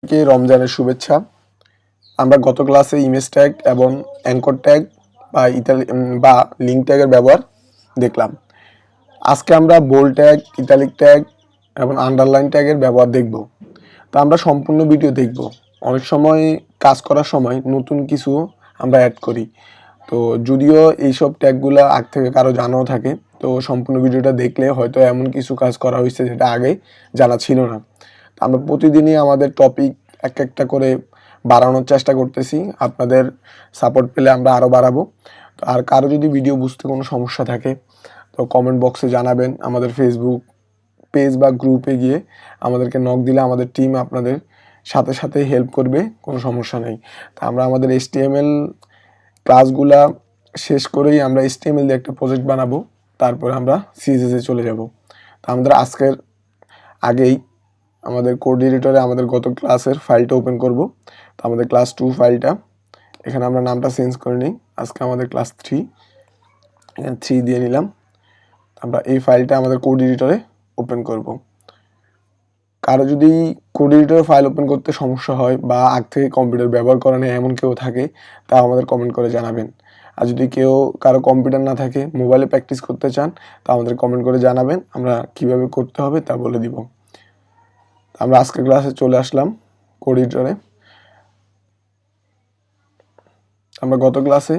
কে রমজানের শুভেচ্ছা। আমরা গত ক্লাসে ইমেজ ট্যাগ এবং অ্যাঙ্কর ট্যাগ বা লিঙ্ক ট্যাগের ব্যবহার দেখলাম। আজকে আমরা বোল্ড ট্যাগ, ইটালিক ট্যাগ এবং আন্ডারলাইন ট্যাগের ব্যবহার দেখব। তো আমরা সম্পূর্ণ ভিডিও দেখব। অনেক সময় কাজ করার সময় নতুন কিছু আমরা অ্যাড করি। তো যদিও এইসব ট্যাগগুলো আগ থেকে কারো জানাও থাকে, তো সম্পূর্ণ ভিডিওটা দেখলে হয়তো এমন কিছু কাজ করা হয়েছে যেটা আগে জানা ছিল না। আমরা প্রতিদিনই আমাদের টপিক একটা করে বাড়ানোর চেষ্টা করতেছি। আপনাদের সাপোর্ট পেলে আমরা আরও বাড়াবো। আর কারো যদি ভিডিও বুঝতে কোনো সমস্যা থাকে তো কমেন্ট বক্সে জানাবেন। আমাদের ফেসবুক পেজ বা গ্রুপে গিয়ে আমাদেরকে নক দিলে আমাদের টিম আপনাদের সাথে সাথে হেল্প করবে, কোনো সমস্যা নেই। তা আমরা আমাদের HTML ক্লাসগুলা শেষ করেই আমরা HTML দিয়ে একটা প্রজেক্ট বানাবো, তারপরে আমরা CSS চলে যাব। তা আমাদের আজকের আগেই আমাদের কোড এডিটরে আমাদের গত ক্লাসের ফাইলটা ওপেন করব। তো আমাদের ক্লাস 2 ফাইলটা, এখানে আমরা নামটা চেঞ্জ করে নিই। আজকে আমাদের ক্লাস 3, এখানে 3 দিয়ে নিলাম। আমরা এই ফাইলটা আমাদের কোড এডিটরে ওপেন করব। কারো যদি কোড এডিটরে ফাইল ওপেন করতে সমস্যা হয় বা আগ থেকে কম্পিউটার ব্যবহার করে না এমন কেউ থাকে, তা আমাদের কমেন্ট করে জানাবেন। আর যদি কারো কম্পিউটার না থাকে, মোবাইলে প্র্যাকটিস করতে চান, তা আমাদের কমেন্ট করে জানাবেন, আমরা কিভাবে করতে হবে তা বলে দিব। আমরা আজকের ক্লাসে চলে আসলাম কোড এডিটরে। আমরা গত ক্লাসে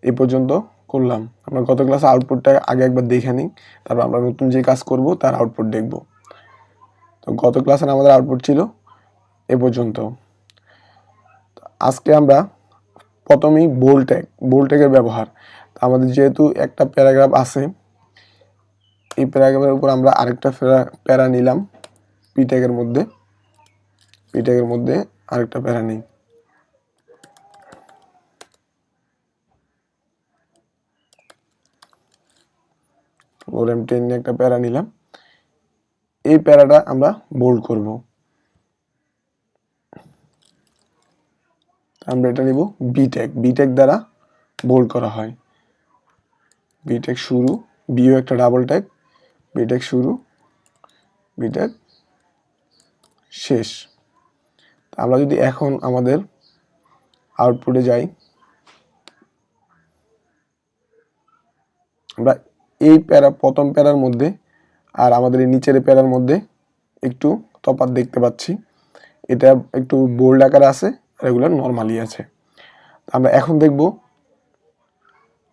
এই পর্যন্ত করলাম। আমরা গত ক্লাসে আউটপুটটা আগে একবার দেখে নিই, তারপর আমরা নতুন যে কাজ করব তার আউটপুট দেখব। তো গত ক্লাসে আমাদের আউটপুট ছিল এ পর্যন্ত। আজকে আমরা প্রথমেই বোল্ড ট্যাগের ব্যবহার। আমাদের যেহেতু একটা প্যারাগ্রাফ আছে, এই প্যারাগ্রাফের উপর আমরা আরেকটা প্যারা নিলাম। পি ট্যাগের মধ্যে আরেকটা প্যারা নিই। M10 নিয়ে একটা প্যারা নিলাম। এই প্যারাটা আমরা বোল্ড করব। আমরা এটা নিব বি ট্যাগ দ্বারা বোল্ড করা হয়। বি ট্যাগ শুরু, বিও একটা ডাবল ট্যাগ, বি ট্যাগ শুরু, বি ট্যাগ শেষ। আমরা যদি এখন আমাদের আউটপুটে যাই, আমরা এই প্রথম প্যারার মধ্যে আর আমাদের এই নিচের প্যারার মধ্যে একটু তফাৎ দেখতে পাচ্ছি। এটা একটু বোল্ড আকারে আছে আর এগুলো নর্মালি আছে। আমরা এখন দেখব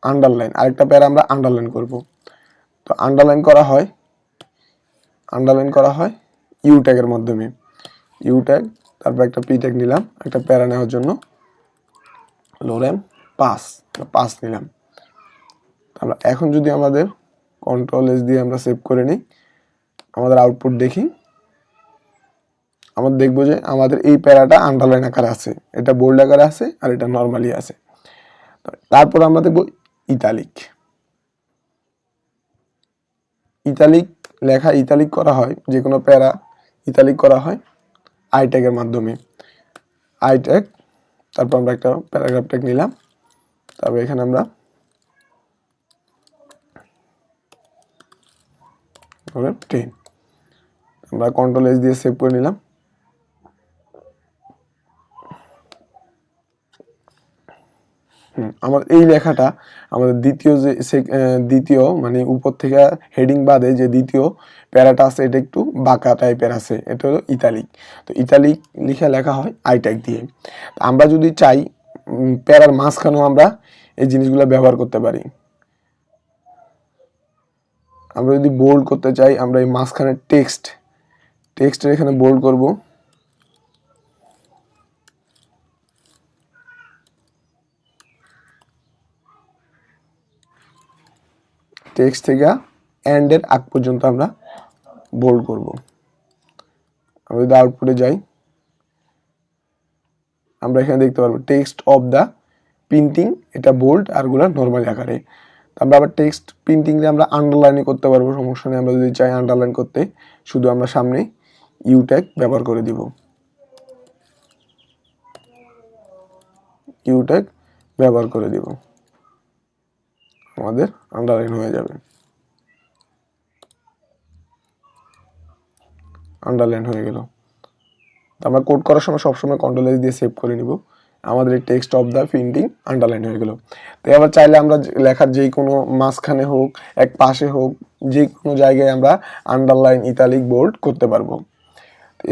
আন্ডারলাইন। আরেকটা প্যারা আমরা আন্ডারলাইন করব। তো আন্ডারলাইন করা হয় ইউ ট্যাগের মাধ্যমে। ইউ ট্যাগ, তারপর একটা পি ট্যাগ নিলাম একটা প্যারা নেওয়ার জন্য। লোরেম পাস নিলাম। আমরা এখন যদি আমাদের কন্ট্রোল-S দিয়ে আমরা সেভ করে নিই, আমাদের আউটপুট দেখি, আমরা দেখবো যে আমাদের এই প্যারাটা আন্ডারলাইন আকারে আছে, এটা বোল্ড আকারে আছে আর এটা নর্মালি আছে। তারপর আমরা দেখবো ইতালিক করা হয়, যে কোনো প্যারা ইতালিক করা হয় আই ট্যাগের মাধ্যমে। আই ট্যাগ, তারপর আমরা একটা প্যারাগ্রাফ ট্যাগ নিলাম। তারপর এখানে আমরা কন্ট্রোল-S দিয়ে সেভ করে নিলাম। আমার এই লেখাটা আমাদের দ্বিতীয় মানে উপর থেকে হেডিং বাদে যে দ্বিতীয় প্যারাটা আছে এটা একটু বাঁকা টাইপের আছে, এটা হলো ইতালিক। তো ইতালিক লেখা হয় আই ট্যাগ দিয়ে। আমরা যদি চাই প্যারার মাঝখানেও আমরা এই জিনিসগুলো ব্যবহার করতে পারি। আমরা যদি বোল্ড করতে চাই, আমরা এই মাঝখানে টেক্সটের এখানে বোল্ড করব। টেক্সট থেকে এন্ডের আগ পর্যন্ত আমরা বোল্ড করব। আমরা যদি আউটপুটে যাই, আমরা এখানে দেখতে পারবো টেক্সট অফ দ্য প্রিন্টিং, এটা বোল্ড আর গুলো নর্মাল আকারে। আমরা আবার টেক্সট প্রিন্টিংয়ে আমরা আন্ডারলাইন করতে পারবো, সমস্যা নেই। আমরা যদি চাই আন্ডারলাইন করতে, শুধু আমরা সামনে ইউ ট্যাগ ব্যবহার করে দিব। আমাদের আন্ডারলাইন হয়ে যাবে। আন্ডারলাইন হয়ে গেল। তো আমরা কোড করার সময় সবসময় কন্ট্রোল এস দিয়ে সেভ করে নিব। আমাদের এই text of the printing underline হয়ে গেল। তো এবার চাইলে আমরা লেখার যে কোনো মাঝখানে হোক, এক পাশে হোক, যে কোনো জায়গায় আমরা আন্ডারলাইন, ইতালিক, বোল্ড করতে পারবো।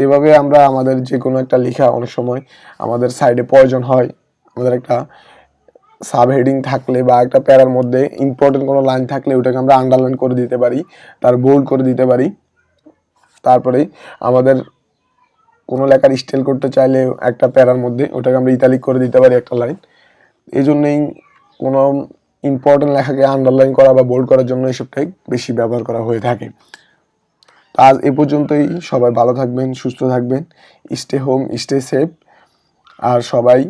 এভাবে আমরা আমাদের যে কোনো একটা লেখা অনেক সময় আমাদের সাইডে প্রয়োজন হয়, আমাদের একটা সাব হেডিং থাকলে বা একটা প্যারার মধ্যে ইম্পর্টেন্ট কোনো লাইন থাকলে ওটাকে আমরা আন্ডারলাইন করে দিতে পারি, তার বোল্ড করে দিতে পারি। তারপরে আমাদের কোনো লেখার স্টাইল করতে চাইলে একটা প্যারার মধ্যে ওটাকে আমরা ইতালিক করে দিতে পারি একটা লাইন। এই জন্যই কোনো ইম্পর্টেন্ট লেখাকে আন্ডারলাইন করা বা বোল্ড করার জন্য এসবটাই বেশি ব্যবহার করা হয়ে থাকে। তো আজ এ পর্যন্তই। সবাই ভালো থাকবেন, সুস্থ থাকবেন, স্টে হোম, স্টে সেফ। আর সবাই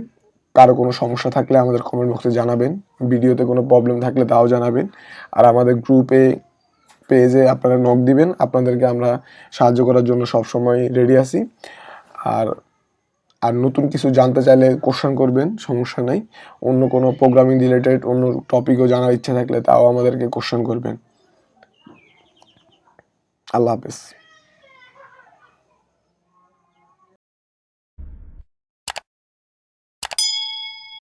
কারো কোনো সমস্যা থাকলে আমাদের কমেন্ট বক্সে জানাবেন, ভিডিওতে কোনো প্রবলেম থাকলে তাও জানাবেন। আর আমাদের গ্রুপে, পেজে আপনারা নক দিবেন, আপনাদেরকে আমরা সাহায্য করার জন্য সবসময় রেডি আছি। আর আর নতুন কিছু জানতে চাইলে কোশ্চেন করবেন, সমস্যা নাই। অন্য কোনো প্রোগ্রামিং রিলেটেড অন্য টপিকও জানার ইচ্ছা থাকলে তাও আমাদেরকে কোশ্চেন করবেন। আল্লাহ হাফেজ।